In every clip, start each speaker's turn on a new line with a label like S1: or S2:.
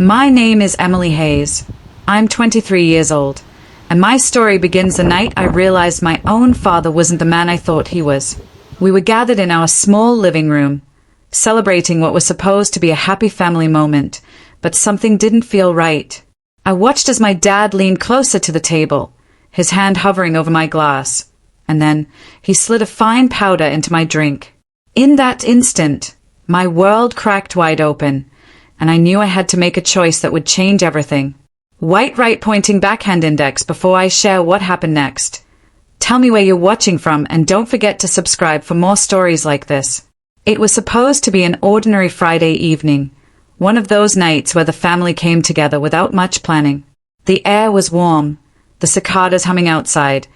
S1: My name is Emily Hayes. I'm 23 years old, and my story begins the night I realized my own father wasn't the man I thought he was. We were gathered in our small living room, celebrating what was supposed to be a happy family moment, but something didn't feel right. I watched as my dad leaned closer to the table, his hand hovering over my glass, and then he slid a fine powder into my drink. In that instant, my world cracked wide open, and I knew I had to make a choice that would change everything. White right pointing backhand index before I share what happened next. Tell me where you're watching from, and don't forget to subscribe for more stories like this. It was supposed to be an ordinary Friday evening, one of those nights where the family came together without much planning. The air was warm, the cicadas humming outside,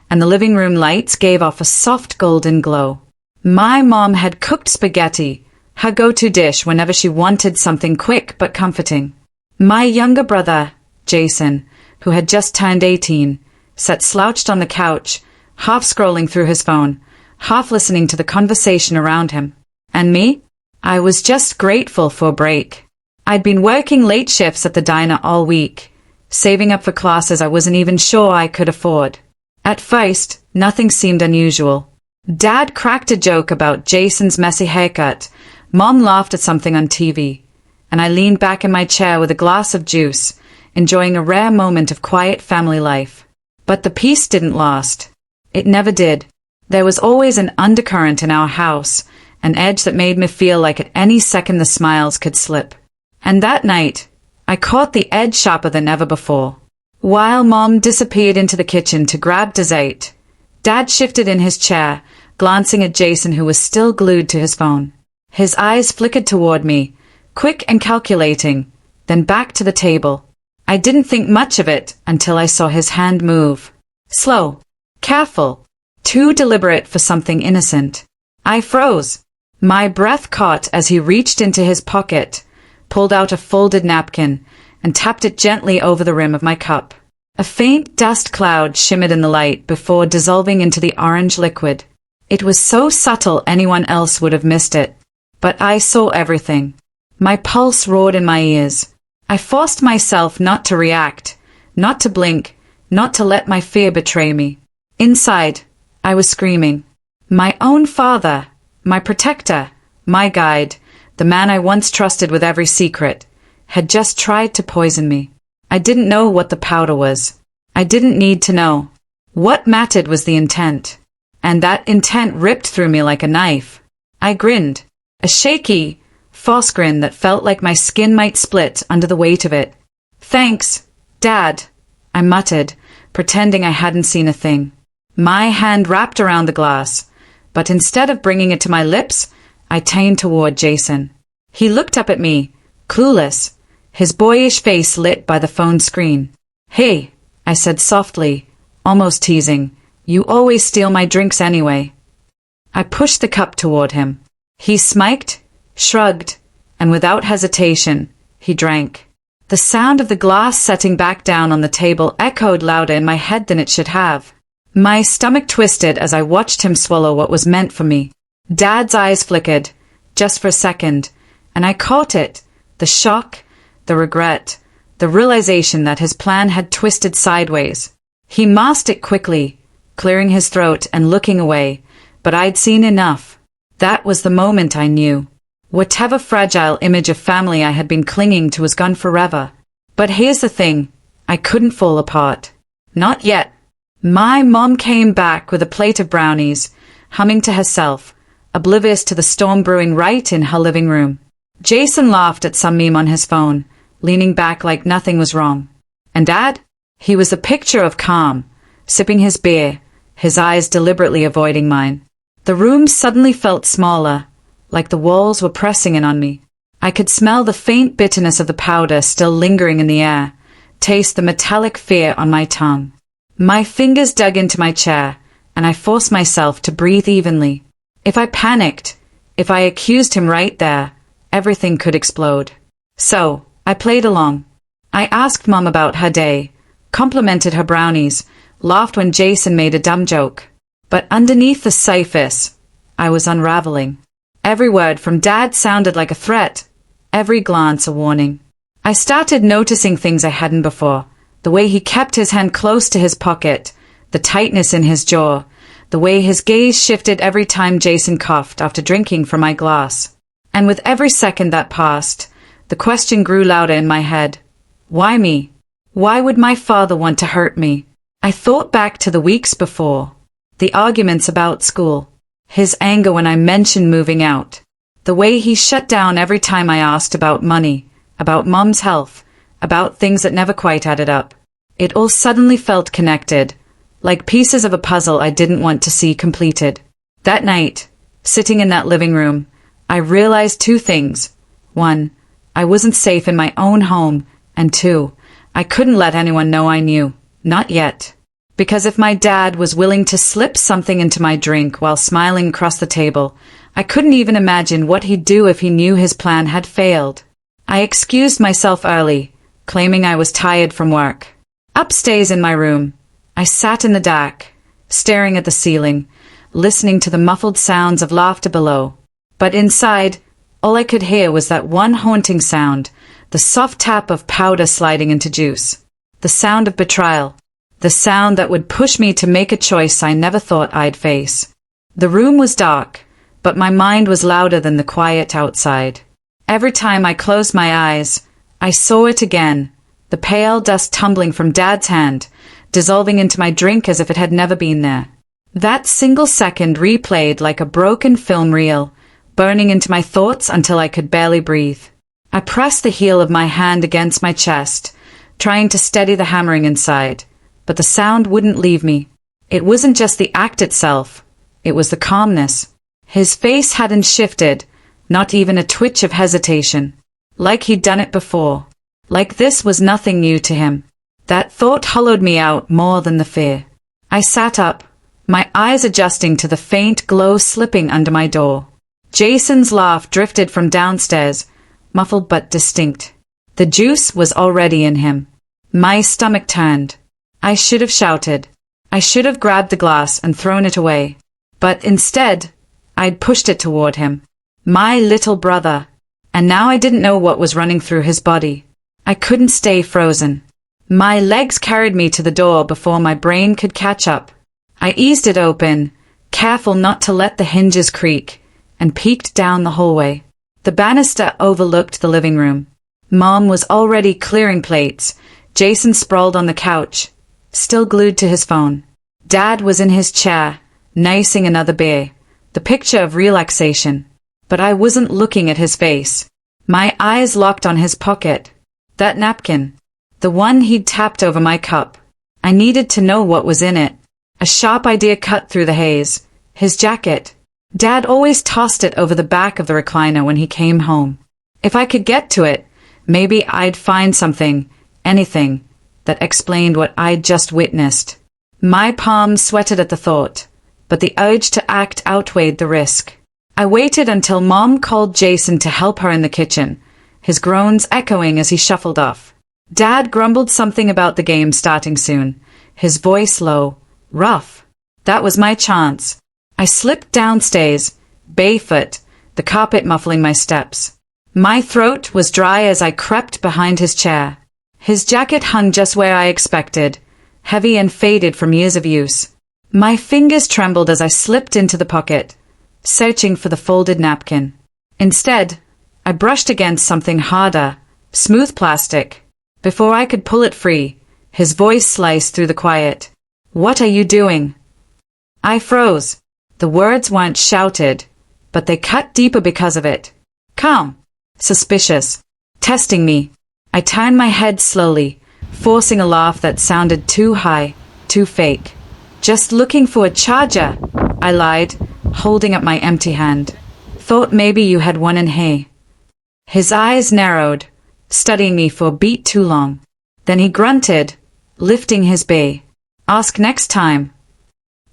S1: and the living room lights gave off a soft golden glow. My mom had cooked spaghetti, her go-to dish whenever she wanted something quick but comforting. My younger brother, Jason, who had just turned 18, sat slouched on the couch, half scrolling through his phone, half listening to the conversation around him. And me? I was just grateful for a break. I'd been working late shifts at the diner all week, saving up for classes I wasn't even sure I could afford. At first, nothing seemed unusual. Dad cracked a joke about Jason's messy haircut, Mom laughed at something on TV, and I leaned back in my chair with a glass of juice, enjoying a rare moment of quiet family life. But the peace didn't last. It never did. There was always an undercurrent in our house, an edge that made me feel like at any second the smiles could slip. And that night, I caught the edge sharper than ever before. While Mom disappeared into the kitchen to grab dessert, Dad shifted in his chair, glancing at Jason, who was still glued to his phone. His eyes flickered toward me, quick and calculating, then back to the table. I didn't think much of it until I saw his hand move. Slow, careful, too deliberate for something innocent. I froze. My breath caught as he reached into his pocket, pulled out a folded napkin, and tapped it gently over the rim of my cup. A faint dust cloud shimmered in the light before dissolving into the orange liquid. It was so subtle anyone else would have missed it. But I saw everything. My pulse roared in my ears. I forced myself not to react, not to blink, not to let my fear betray me. Inside, I was screaming. My own father, my protector, my guide, the man I once trusted with every secret, had just tried to poison me. I didn't know what the powder was. I didn't need to know. What mattered was the intent. And that intent ripped through me like a knife. I grinned. A shaky, false grin that felt like my skin might split under the weight of it. Thanks, Dad, I muttered, pretending I hadn't seen a thing. My hand wrapped around the glass, but instead of bringing it to my lips, I turned toward Jason. He looked up at me, clueless, his boyish face lit by the phone screen. Hey, I said softly, almost teasing, you always steal my drinks anyway. I pushed the cup toward him. He smiked, shrugged, and without hesitation, he drank. The sound of the glass setting back down on the table echoed louder in my head than it should have. My stomach twisted as I watched him swallow what was meant for me. Dad's eyes flickered, just for a second, and I caught it, the shock, the regret, the realization that his plan had twisted sideways. He masked it quickly, clearing his throat and looking away, but I'd seen enough. That was the moment I knew. Whatever fragile image of family I had been clinging to was gone forever. But here's the thing, I couldn't fall apart. Not yet. My mom came back with a plate of brownies, humming to herself, oblivious to the storm brewing right in her living room. Jason laughed at some meme on his phone, leaning back like nothing was wrong. And Dad? He was a picture of calm, sipping his beer, his eyes deliberately avoiding mine. The room suddenly felt smaller, like the walls were pressing in on me. I could smell the faint bitterness of the powder still lingering in the air, taste the metallic fear on my tongue. My fingers dug into my chair, and I forced myself to breathe evenly. If I panicked, if I accused him right there, everything could explode. So, I played along. I asked Mom about her day, complimented her brownies, laughed when Jason made a dumb joke. But underneath the surface, I was unraveling. Every word from Dad sounded like a threat, every glance a warning. I started noticing things I hadn't before. The way he kept his hand close to his pocket, the tightness in his jaw, the way his gaze shifted every time Jason coughed after drinking from my glass. And with every second that passed, the question grew louder in my head. Why me? Why would my father want to hurt me? I thought back to the weeks before. The arguments about school. His anger when I mentioned moving out. The way he shut down every time I asked about money, about Mom's health, about things that never quite added up. It all suddenly felt connected, like pieces of a puzzle I didn't want to see completed. That night, sitting in that living room, I realized two things. One, I wasn't safe in my own home, and two, I couldn't let anyone know I knew. Not yet. Because if my dad was willing to slip something into my drink while smiling across the table, I couldn't even imagine what he'd do if he knew his plan had failed. I excused myself early, claiming I was tired from work. Upstairs in my room, I sat in the dark, staring at the ceiling, listening to the muffled sounds of laughter below. But inside, all I could hear was that one haunting sound, the soft tap of powder sliding into juice. The sound of betrayal. The sound that would push me to make a choice I never thought I'd face. The room was dark, but my mind was louder than the quiet outside. Every time I closed my eyes, I saw it again, the pale dust tumbling from Dad's hand, dissolving into my drink as if it had never been there. That single second replayed like a broken film reel, burning into my thoughts until I could barely breathe. I pressed the heel of my hand against my chest, trying to steady the hammering inside. But the sound wouldn't leave me. It wasn't just the act itself, it was the calmness. His face hadn't shifted, not even a twitch of hesitation. Like he'd done it before. Like this was nothing new to him. That thought hollowed me out more than the fear. I sat up, my eyes adjusting to the faint glow slipping under my door. Jason's laugh drifted from downstairs, muffled but distinct. The juice was already in him. My stomach turned. I should have shouted. I should have grabbed the glass and thrown it away. But instead, I'd pushed it toward him. My little brother. And now I didn't know what was running through his body. I couldn't stay frozen. My legs carried me to the door before my brain could catch up. I eased it open, careful not to let the hinges creak, and peeked down the hallway. The banister overlooked the living room. Mom was already clearing plates. Jason sprawled on the couch, still glued to his phone. Dad was in his chair, nicing another beer, the picture of relaxation. But I wasn't looking at his face. My eyes locked on his pocket. That napkin. The one he'd tapped over my cup. I needed to know what was in it. A sharp idea cut through the haze. His jacket. Dad always tossed it over the back of the recliner when he came home. If I could get to it, maybe I'd find something, anything, that explained what I'd just witnessed. My palms sweated at the thought, but the urge to act outweighed the risk. I waited until Mom called Jason to help her in the kitchen, his groans echoing as he shuffled off. Dad grumbled something about the game starting soon, his voice low, rough. That was my chance. I slipped downstairs, barefoot, the carpet muffling my steps. My throat was dry as I crept behind his chair. His jacket hung just where I expected, heavy and faded from years of use. My fingers trembled as I slipped into the pocket, searching for the folded napkin. Instead, I brushed against something harder, smooth plastic. Before I could pull it free, his voice sliced through the quiet. "What are you doing?" I froze. The words weren't shouted, but they cut deeper because of it. Calm. Suspicious. Testing me. I turned my head slowly, forcing a laugh that sounded too high, too fake. "Just looking for a charger," I lied, holding up my empty hand. "Thought maybe you had one in hay." His eyes narrowed, studying me for a beat too long. Then he grunted, lifting his bay. "Ask next time."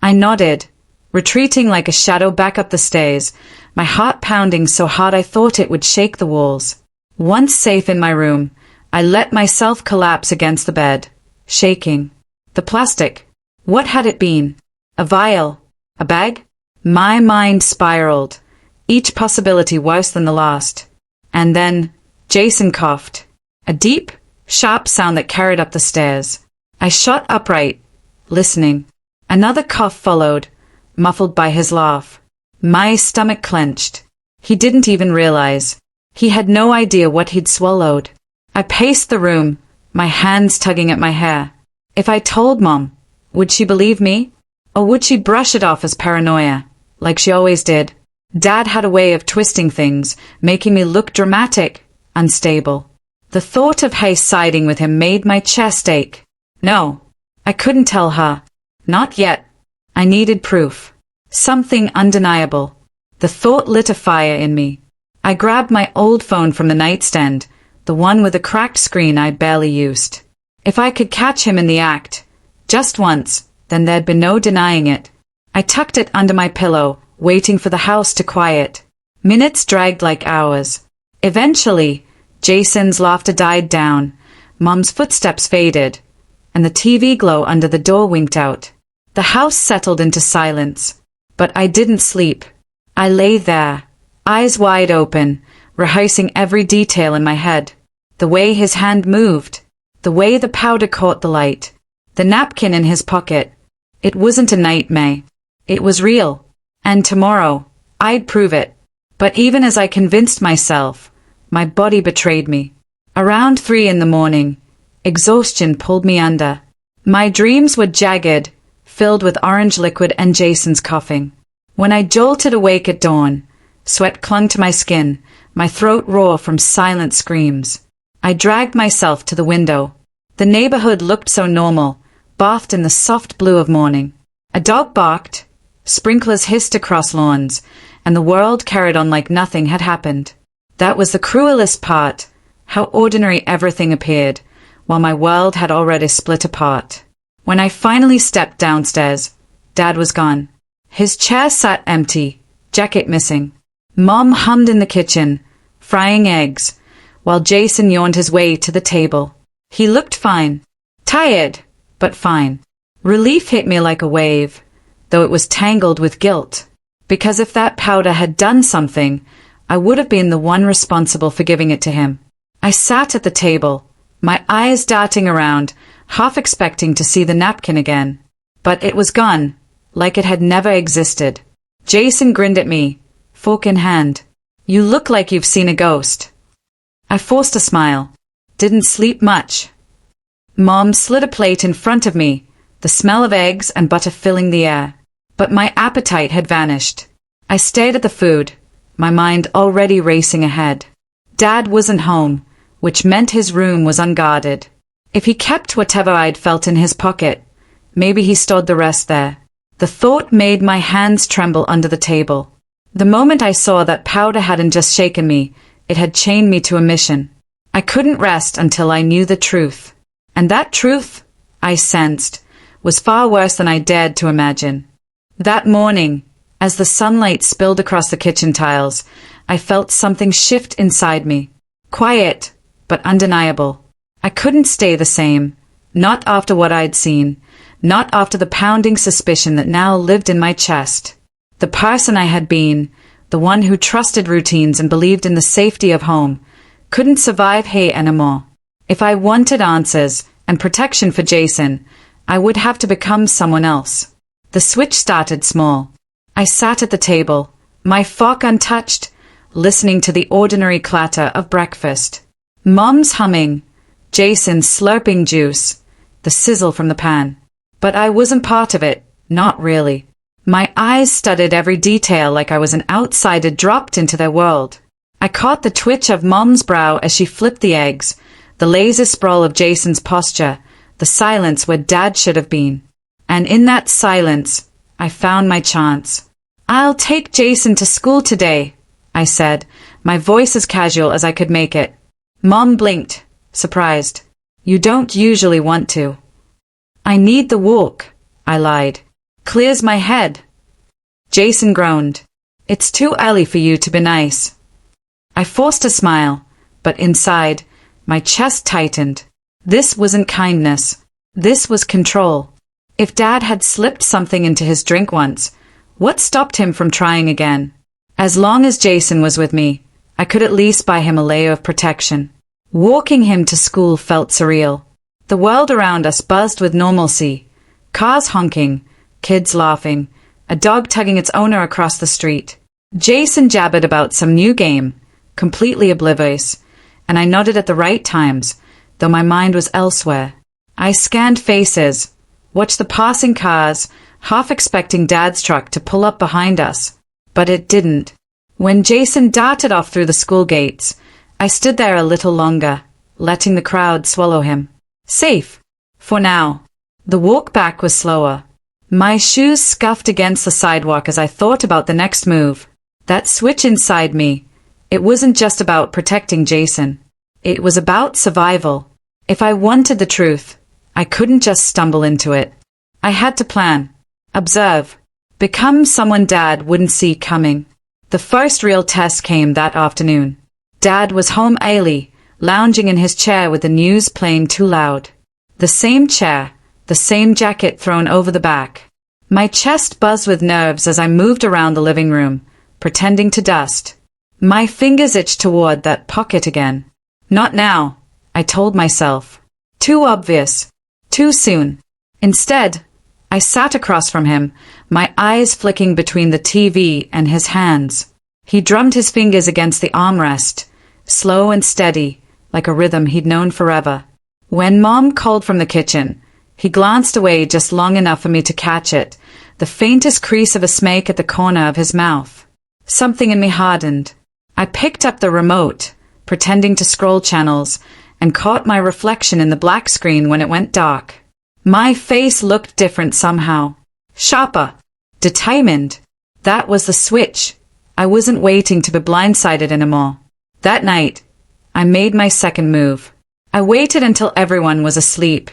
S1: I nodded, retreating like a shadow back up the stairs, my heart pounding so hard I thought it would shake the walls. Once safe in my room, I let myself collapse against the bed, shaking. The plastic. What had it been? A vial? A bag? My mind spiraled, each possibility worse than the last. And then Jason coughed. A deep, sharp sound that carried up the stairs. I shot upright, listening. Another cough followed, muffled by his laugh. My stomach clenched. He didn't even realize. He had no idea what he'd swallowed. I paced the room, my hands tugging at my hair. If I told Mom, would she believe me? Or would she brush it off as paranoia, like she always did? Dad had a way of twisting things, making me look dramatic, unstable. The thought of Hay siding with him made my chest ache. No, I couldn't tell her. Not yet. I needed proof. Something undeniable. The thought lit a fire in me. I grabbed my old phone from the nightstand, the one with a cracked screen I barely used. If I could catch him in the act, just once, then there'd be no denying it. I tucked it under my pillow, waiting for the house to quiet. Minutes dragged like hours. Eventually, Jason's laughter died down, Mom's footsteps faded, and the TV glow under the door winked out. The house settled into silence. But I didn't sleep. I lay there, eyes wide open, rehearsing every detail in my head. The way his hand moved, the way the powder caught the light, the napkin in his pocket. It wasn't a nightmare. It was real. And tomorrow, I'd prove it. But even as I convinced myself, my body betrayed me. Around 3 a.m, exhaustion pulled me under. My dreams were jagged, filled with orange liquid and Jason's coughing. When I jolted awake at dawn, sweat clung to my skin, my throat raw from silent screams. I dragged myself to the window. The neighborhood looked so normal, bathed in the soft blue of morning. A dog barked, sprinklers hissed across lawns, and the world carried on like nothing had happened. That was the cruelest part, how ordinary everything appeared, while my world had already split apart. When I finally stepped downstairs, Dad was gone. His chair sat empty, jacket missing. Mom hummed in the kitchen, frying eggs, while Jason yawned his way to the table. He looked fine. Tired, but fine. Relief hit me like a wave, though it was tangled with guilt. Because if that powder had done something, I would have been the one responsible for giving it to him. I sat at the table, my eyes darting around, half expecting to see the napkin again. But it was gone, like it had never existed. Jason grinned at me, fork in hand. You look like you've seen a ghost. I forced a smile. Didn't sleep much. Mom slid a plate in front of me, the smell of eggs and butter filling the air. But my appetite had vanished. I stared at the food, my mind already racing ahead. Dad wasn't home, which meant his room was unguarded. If he kept whatever I'd felt in his pocket, maybe he stored the rest there. The thought made my hands tremble under the table. The moment I saw that powder hadn't just shaken me, it had chained me to a mission. I couldn't rest until I knew the truth. And that truth, I sensed, was far worse than I dared to imagine. That morning, as the sunlight spilled across the kitchen tiles, I felt something shift inside me. Quiet, but undeniable. I couldn't stay the same. Not after what I'd seen. Not after the pounding suspicion that now lived in my chest. The person I had been, the one who trusted routines and believed in the safety of home, couldn't survive Hay anymore. If I wanted answers and protection for Jason, I would have to become someone else. The switch started small. I sat at the table, my fork untouched, listening to the ordinary clatter of breakfast. Mom's humming, Jason slurping juice, the sizzle from the pan. But I wasn't part of it, not really. My eyes studied every detail like I was an outsider dropped into their world. I caught the twitch of Mom's brow as she flipped the eggs, the lazy sprawl of Jason's posture, the silence where Dad should have been. And in that silence, I found my chance. I'll take Jason to school today, I said, my voice as casual as I could make it. Mom blinked, surprised. You don't usually want to. I need the walk, I lied. Clears my head. Jason groaned. It's too early for you to be nice. I forced a smile, but inside, my chest tightened. This wasn't kindness. This was control. If Dad had slipped something into his drink once, what stopped him from trying again? As long as Jason was with me, I could at least buy him a layer of protection. Walking him to school felt surreal. The world around us buzzed with normalcy. Cars honking, kids laughing, a dog tugging its owner across the street. Jason jabbered about some new game, completely oblivious, and I nodded at the right times, though my mind was elsewhere. I scanned faces, watched the passing cars, half expecting Dad's truck to pull up behind us. But it didn't. When Jason darted off through the school gates, I stood there a little longer, letting the crowd swallow him. Safe. For now. The walk back was slower. My shoes scuffed against the sidewalk as I thought about the next move. That switch inside me. It wasn't just about protecting Jason. It was about survival. If I wanted the truth, I couldn't just stumble into it. I had to plan. Observe. Become someone Dad wouldn't see coming. The first real test came that afternoon. Dad was home early, lounging in his chair with the news playing too loud. The same chair, the same jacket thrown over the back. My chest buzzed with nerves as I moved around the living room, pretending to dust. My fingers itched toward that pocket again. Not now, I told myself. Too obvious. Too soon. Instead, I sat across from him, my eyes flicking between the TV and his hands. He drummed his fingers against the armrest, slow and steady, like a rhythm he'd known forever. When Mom called from the kitchen, he glanced away just long enough for me to catch it, the faintest crease of a smirk at the corner of his mouth. Something in me hardened. I picked up the remote, pretending to scroll channels, and caught my reflection in the black screen when it went dark. My face looked different somehow. Sharper. Determined. That was the switch. I wasn't waiting to be blindsided anymore. That night, I made my second move. I waited until everyone was asleep,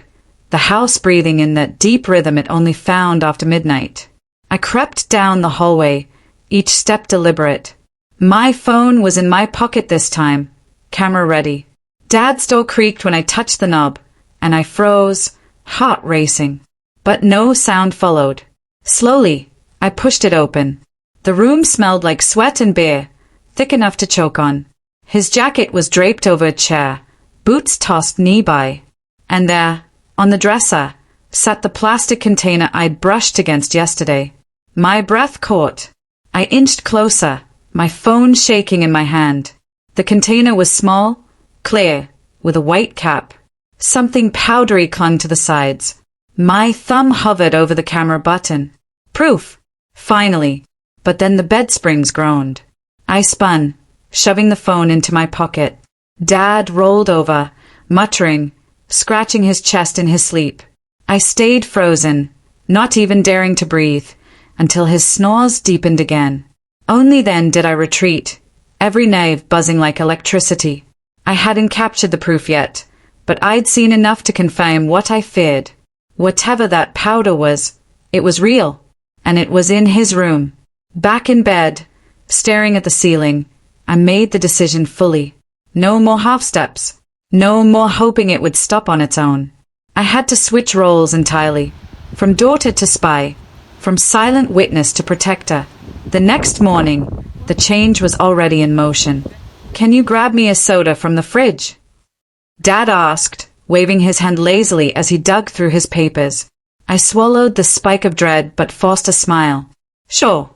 S1: the house breathing in that deep rhythm it only found after midnight. I crept down the hallway, each step deliberate. My phone was in my pocket this time, camera ready. Dad's door creaked when I touched the knob, and I froze, heart racing. But no sound followed. Slowly, I pushed it open. The room smelled like sweat and beer, thick enough to choke on. His jacket was draped over a chair, boots tossed knee-high. And there, on the dresser, sat the plastic container I'd brushed against yesterday. My breath caught. I inched closer, my phone shaking in my hand. The container was small, clear, with a white cap. Something powdery clung to the sides. My thumb hovered over the camera button. Proof. Finally. But then the bed springs groaned. I spun, shoving the phone into my pocket. Dad rolled over, muttering, scratching his chest in his sleep. I stayed frozen, not even daring to breathe, until his snores deepened again. Only then did I retreat, every nerve buzzing like electricity. I hadn't captured the proof yet, but I'd seen enough to confirm what I feared. Whatever that powder was, it was real, and it was in his room. Back in bed, staring at the ceiling, I made the decision fully. No more half steps. No more hoping it would stop on its own. I had to switch roles entirely, from daughter to spy, from silent witness to protector. The next morning, the change was already in motion. "Can you grab me a soda from the fridge?" Dad asked, waving his hand lazily as he dug through his papers. I swallowed the spike of dread but forced a smile. "Sure."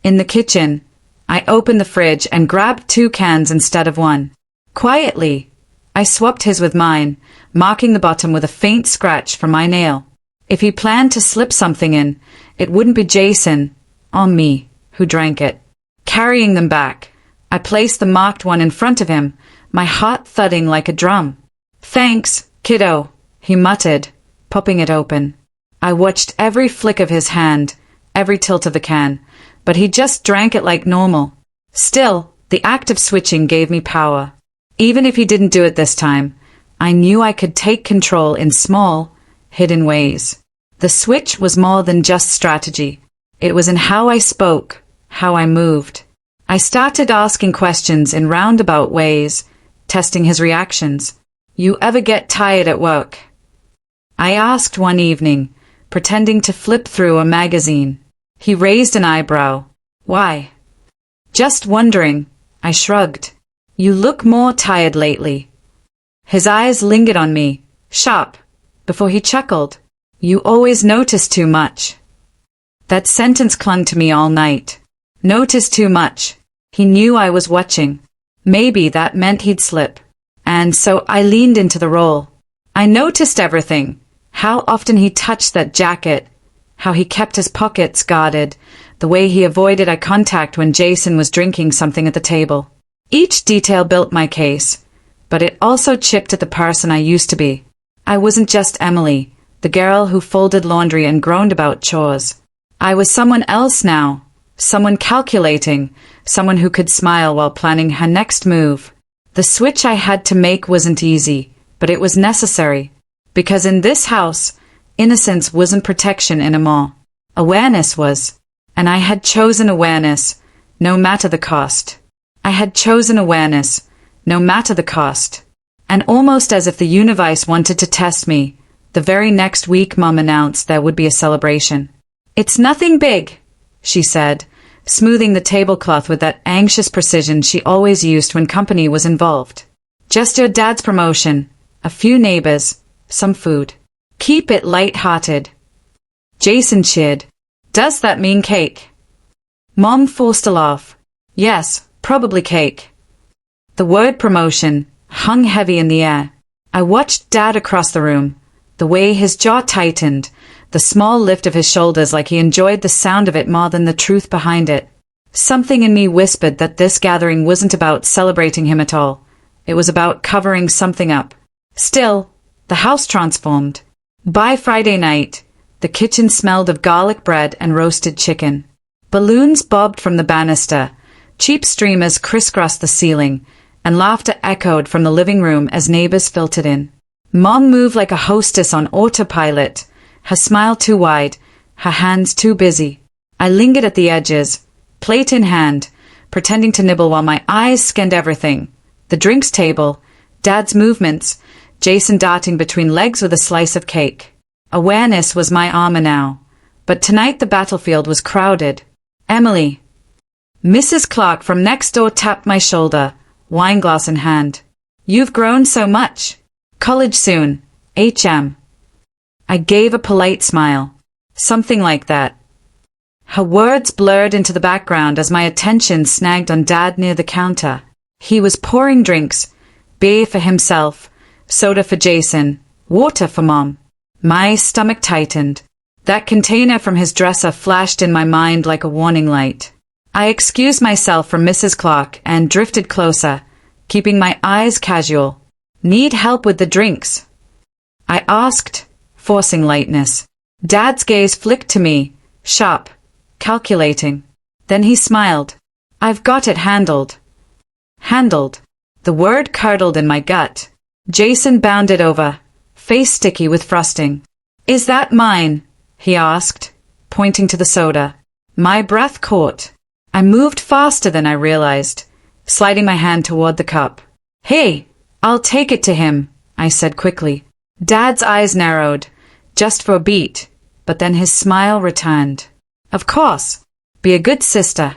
S1: In the kitchen, I opened the fridge and grabbed 2 cans instead of 1. Quietly, I swapped his with mine, marking the bottom with a faint scratch from my nail. If he planned to slip something in, it wouldn't be Jason, or me, who drank it. Carrying them back, I placed the marked one in front of him, my heart thudding like a drum. "Thanks, kiddo," he muttered, popping it open. I watched every flick of his hand, every tilt of the can, but he just drank it like normal. Still, the act of switching gave me power. Even if he didn't do it this time, I knew I could take control in small, hidden ways. The switch was more than just strategy. It was in how I spoke, how I moved. I started asking questions in roundabout ways, testing his reactions. "You ever get tired at work?" I asked one evening, pretending to flip through a magazine. He raised an eyebrow. "Why?" "Just wondering," I shrugged. "You look more tired lately." His eyes lingered on me, sharp, before he chuckled. You always notice too much. That sentence clung to me all night. Notice too much. He knew I was watching. Maybe that meant he'd slip. And so I leaned into the role. I noticed everything. How often he touched that jacket, how he kept his pockets guarded, the way he avoided eye contact when Jason was drinking something at the table. Each detail built my case, but it also chipped at the person I used to be. I wasn't just Emily, the girl who folded laundry and groaned about chores. I was someone else now, someone calculating, someone who could smile while planning her next move. The switch I had to make wasn't easy, but it was necessary. Because in this house, innocence wasn't protection anymore. Awareness was. And I had chosen awareness, no matter the cost. I had chosen awareness, no matter the cost. And almost as if the universe wanted to test me, the very next week Mom announced there would be a celebration. It's nothing big, she said, smoothing the tablecloth with that anxious precision she always used when company was involved. Just your dad's promotion, a few neighbors, some food. Keep it light-hearted. Jason cheered. Does that mean cake? Mom forced a laugh. Yes, probably cake. The word promotion hung heavy in the air. I watched Dad across the room, the way his jaw tightened, the small lift of his shoulders like he enjoyed the sound of it more than the truth behind it. Something in me whispered that this gathering wasn't about celebrating him at all. It was about covering something up. Still, the house transformed. By Friday night, the kitchen smelled of garlic bread and roasted chicken. Balloons bobbed from the banister, cheap streamers crisscrossed the ceiling, and laughter echoed from the living room as neighbors filtered in. Mom moved like a hostess on autopilot, her smile too wide, her hands too busy. I lingered at the edges, plate in hand, pretending to nibble while my eyes scanned everything. The drinks table, Dad's movements, Jason darting between legs with a slice of cake. Awareness was my armor now, but tonight the battlefield was crowded. Emily. Mrs. Clark from next door tapped my shoulder, wineglass in hand. You've grown so much. College soon. HM. I gave a polite smile. Something like that. Her words blurred into the background as my attention snagged on Dad near the counter. He was pouring drinks, beer for himself, soda for Jason, water for Mom. My stomach tightened. That container from his dresser flashed in my mind like a warning light. I excused myself from Mrs. Clark and drifted closer, keeping my eyes casual. Need help with the drinks? I asked, forcing lightness. Dad's gaze flicked to me, sharp, calculating. Then he smiled. I've got it handled. Handled. The word curdled in my gut. Jason bounded over, face sticky with frosting. Is that mine? He asked, pointing to the soda. My breath caught. I moved faster than I realized, sliding my hand toward the cup. Hey, I'll take it to him, I said quickly. Dad's eyes narrowed, just for a beat, but then his smile returned. Of course. Be a good sister.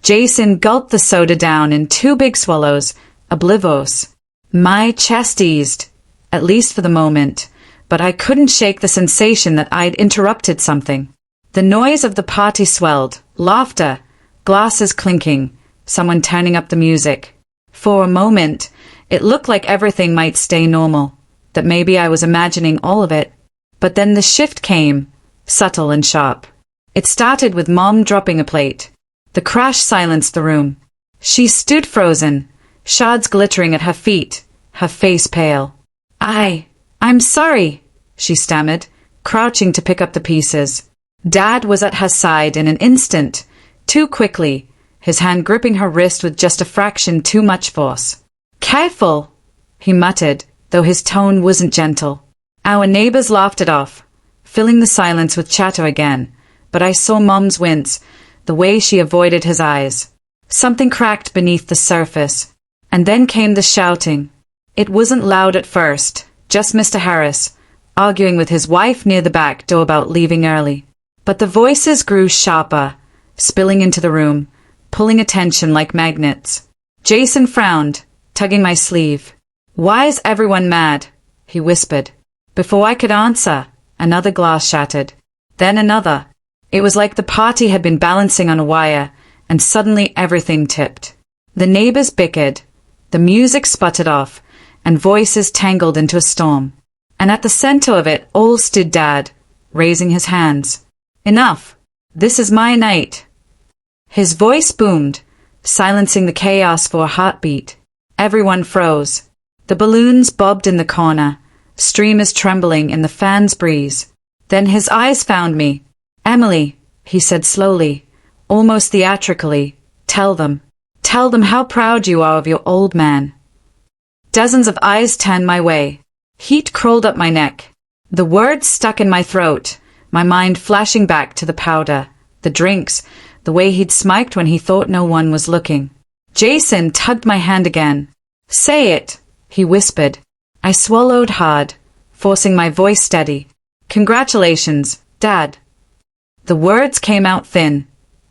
S1: Jason gulped the soda down in 2 big swallows, oblivious. My chest eased, at least for the moment, but I couldn't shake the sensation that I'd interrupted something. The noise of the party swelled, laughter, glasses clinking, someone turning up the music. For a moment, it looked like everything might stay normal, that maybe I was imagining all of it. But then the shift came, subtle and sharp. It started with Mom dropping a plate. The crash silenced the room. She stood frozen, shards glittering at her feet, her face pale. I'm sorry, she stammered, crouching to pick up the pieces. Dad was at her side in an instant, too quickly, his hand gripping her wrist with just a fraction too much force. Careful, he muttered, though his tone wasn't gentle. Our neighbors laughed it off, filling the silence with chatter again, but I saw Mom's wince, the way she avoided his eyes. Something cracked beneath the surface, and then came the shouting. It wasn't loud at first, just Mr. Harris, arguing with his wife near the back door about leaving early. But the voices grew sharper, spilling into the room, pulling attention like magnets. Jason frowned, tugging my sleeve. Why's everyone mad? He whispered. Before I could answer, another glass shattered. Then another. It was like the party had been balancing on a wire, and suddenly everything tipped. The neighbors bickered, the music sputtered off, and voices tangled into a storm. And at the center of it all stood Dad, raising his hands. Enough! This is my night! His voice boomed, silencing the chaos for a heartbeat. Everyone froze. The balloons bobbed in the corner, streamers trembling in the fan's breeze. Then his eyes found me. Emily, he said slowly, almost theatrically, tell them how proud you are of your old man. Dozens of eyes turned my way. Heat crawled up my neck. The words stuck in my throat, my mind flashing back to the powder, the drinks, the way he'd smiked when he thought no one was looking. Jason tugged my hand again. Say it, he whispered. I swallowed hard, forcing my voice steady. Congratulations, Dad. The words came out thin,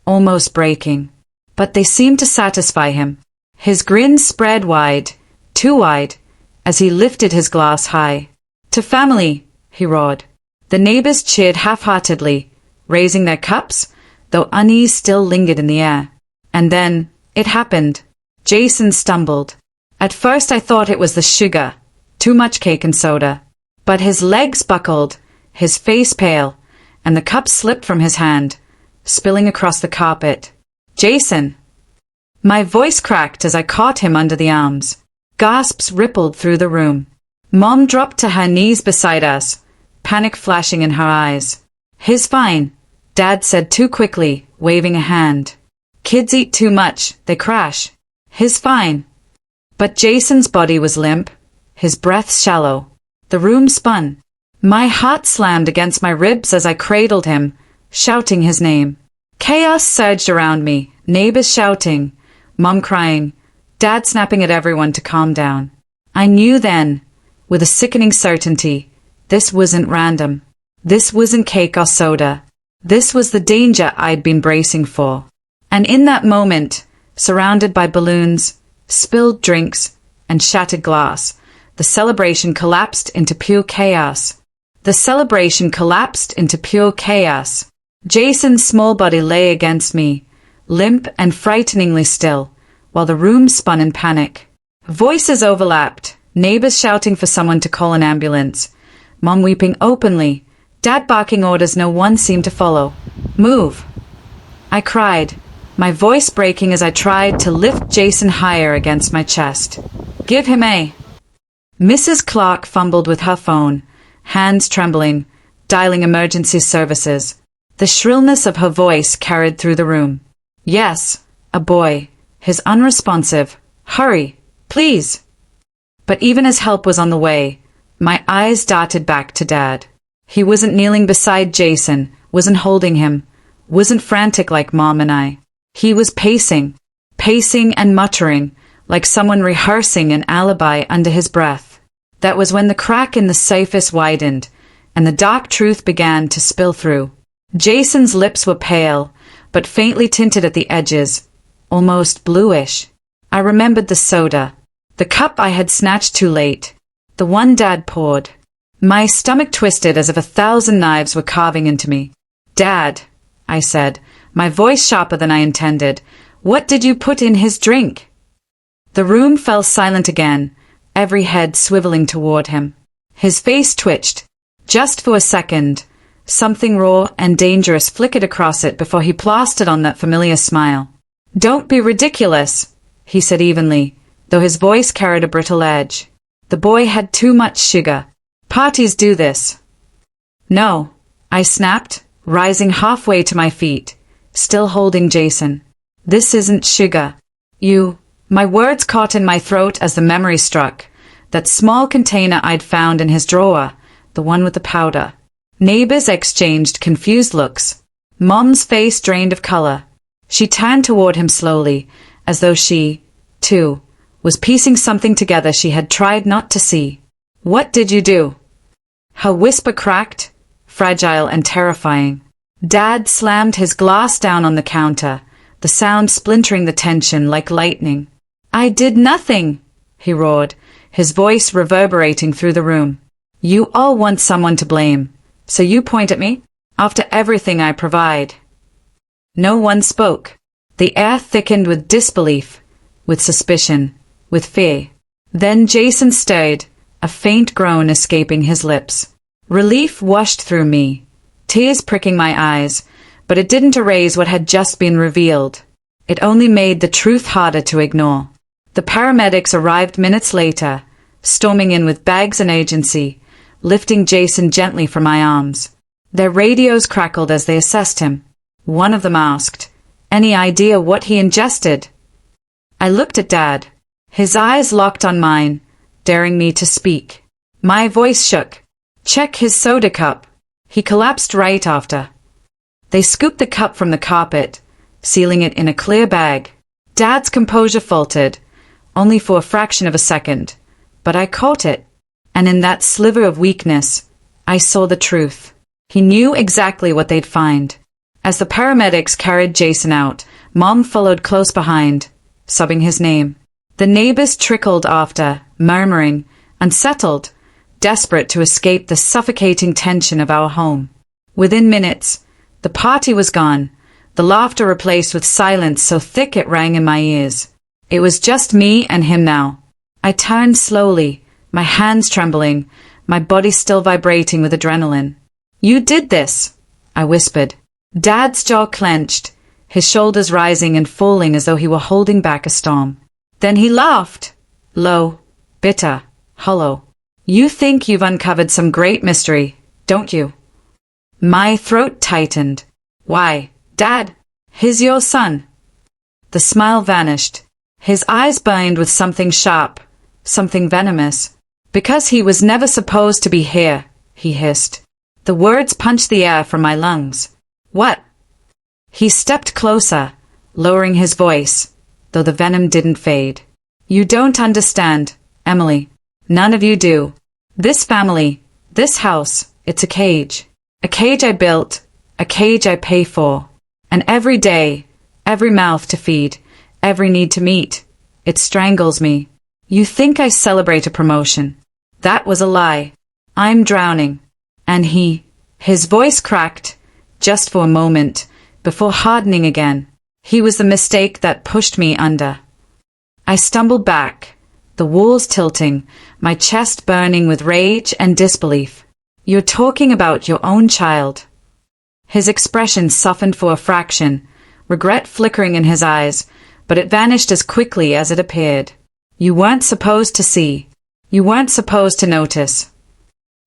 S1: almost breaking, but they seemed to satisfy him. His grin spread wide, too wide, as he lifted his glass high. To family, he roared. The neighbors cheered half-heartedly, raising their cups, though unease still lingered in the air. And then, it happened. Jason stumbled. At first I thought it was the sugar, too much cake and soda. But his legs buckled, his face pale, and the cup slipped from his hand, spilling across the carpet. Jason! My voice cracked as I caught him under the arms. Gasps rippled through the room. Mom dropped to her knees beside us, panic flashing in her eyes. He's fine, Dad said too quickly, waving a hand. Kids eat too much, they crash. He's fine. But Jason's body was limp, his breath shallow. The room spun. My heart slammed against my ribs as I cradled him, shouting his name. Chaos surged around me, neighbors shouting, Mom crying, Dad snapping at everyone to calm down. I knew then, with a sickening certainty, this wasn't random. This wasn't cake or soda. This was the danger I'd been bracing for. And in that moment, surrounded by balloons, spilled drinks, and shattered glass, the celebration collapsed into pure chaos. The celebration collapsed into pure chaos. Jason's small body lay against me, limp and frighteningly still, while the room spun in panic. Voices overlapped, neighbors shouting for someone to call an ambulance, Mom weeping openly, Dad barking orders no one seemed to follow. Move! I cried, my voice breaking as I tried to lift Jason higher against my chest. Give him a... Mrs. Clark fumbled with her phone, hands trembling, dialing emergency services. The shrillness of her voice carried through the room. Yes, a boy, his unresponsive, hurry, please. But even as help was on the way, my eyes darted back to Dad. He wasn't kneeling beside Jason, wasn't holding him, wasn't frantic like Mom and I. He was pacing and muttering, like someone rehearsing an alibi under his breath. That was when the crack in the surface widened, and the dark truth began to spill through. Jason's lips were pale, but faintly tinted at the edges, almost bluish. I remembered the soda, the cup I had snatched too late, the one Dad poured. My stomach twisted as if 1,000 knives were carving into me. Dad, I said, my voice sharper than I intended, what did you put in his drink? The room fell silent again, every head swiveling toward him. His face twitched. Just for a second, something raw and dangerous flickered across it before he plastered on that familiar smile. Don't be ridiculous, he said evenly, though his voice carried a brittle edge. The boy had too much sugar. Parties do this. No, I snapped, rising halfway to my feet, still holding Jason. This isn't sugar. My words caught in my throat as the memory struck. That small container I'd found in his drawer, the one with the powder. Neighbors exchanged confused looks. Mom's face drained of color. She turned toward him slowly, as though she, too, was piecing something together she had tried not to see. What did you do? Her whisper cracked, fragile and terrifying. Dad slammed his glass down on the counter, the sound splintering the tension like lightning. I did nothing, he roared, his voice reverberating through the room. You all want someone to blame, so you point at me? After everything I provide. No one spoke. The air thickened with disbelief, with suspicion, with fear. Then Jason stirred, a faint groan escaping his lips. Relief washed through me, tears pricking my eyes, but it didn't erase what had just been revealed. It only made the truth harder to ignore. The paramedics arrived minutes later, storming in with bags and agency, lifting Jason gently from my arms. Their radios crackled as they assessed him. One of them asked, "Any idea what he ingested?" I looked at Dad. His eyes locked on mine, daring me to speak. My voice shook. "Check his soda cup." He collapsed right after. They scooped the cup from the carpet, sealing it in a clear bag. Dad's composure faltered, only for a fraction of a second, but I caught it, and in that sliver of weakness, I saw the truth. He knew exactly what they'd find. As the paramedics carried Jason out, Mom followed close behind, sobbing his name. The neighbors trickled after, murmuring, unsettled, desperate to escape the suffocating tension of our home. Within minutes, the party was gone, the laughter replaced with silence so thick it rang in my ears. It was just me and him now. I turned slowly, my hands trembling, my body still vibrating with adrenaline. "You did this," I whispered. Dad's jaw clenched, his shoulders rising and falling as though he were holding back a storm. Then he laughed, low, bitter, hollow. "You think you've uncovered some great mystery, don't you?" My throat tightened. "Why, Dad, he's your son." The smile vanished. His eyes burned with something sharp, something venomous. "Because he was never supposed to be here," he hissed. The words punched the air from my lungs. "What?" He stepped closer, lowering his voice, though the venom didn't fade. "You don't understand, Emily. None of you do. This family, this house, it's a cage. A cage I built, a cage I pay for. And every day, every mouth to feed, every need to meet, it strangles me. You think I celebrate a promotion. That was a lie. I'm drowning. And his voice cracked, just for a moment, before hardening again. He was the mistake that pushed me under. I stumbled back, the walls tilting, my chest burning with rage and disbelief. "You're talking about your own child." His expression softened for a fraction, regret flickering in his eyes, but it vanished as quickly as it appeared. "You weren't supposed to see. You weren't supposed to notice."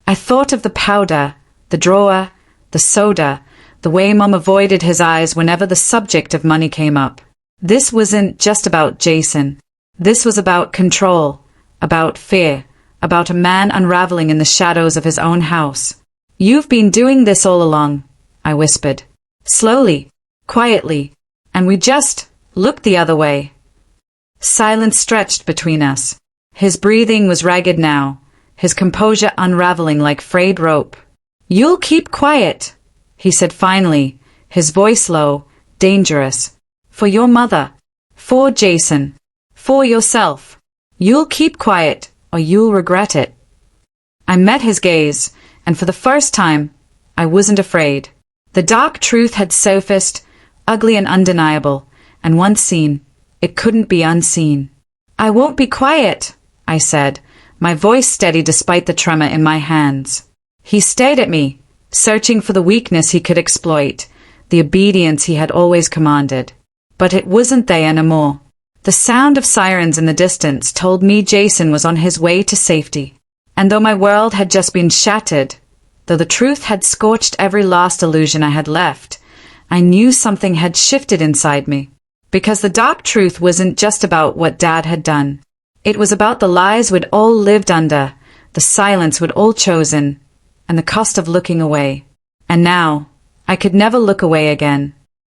S1: I thought of the powder, the drawer, the soda, the way Mom avoided his eyes whenever the subject of money came up. This wasn't just about Jason. This was about control, about fear, about a man unraveling in the shadows of his own house. "You've been doing this all along," I whispered. Slowly, quietly, and we just looked the other way. Silence stretched between us. His breathing was ragged now, his composure unraveling like frayed rope. "You'll keep quiet," he said finally, his voice low, dangerous. "For your mother, for Jason, for yourself. You'll keep quiet, or you'll regret it." I met his gaze, and for the first time, I wasn't afraid. The dark truth had surfaced, ugly and undeniable, and once seen, it couldn't be unseen. "I won't be quiet," I said, my voice steady despite the tremor in my hands. He stared at me, searching for the weakness he could exploit, the obedience he had always commanded. But it wasn't there anymore. The sound of sirens in the distance told me Jason was on his way to safety. And though my world had just been shattered, though the truth had scorched every last illusion I had left, I knew something had shifted inside me. Because the dark truth wasn't just about what Dad had done. It was about the lies we'd all lived under, the silence we'd all chosen, and the cost of looking away. And now, I could never look away again.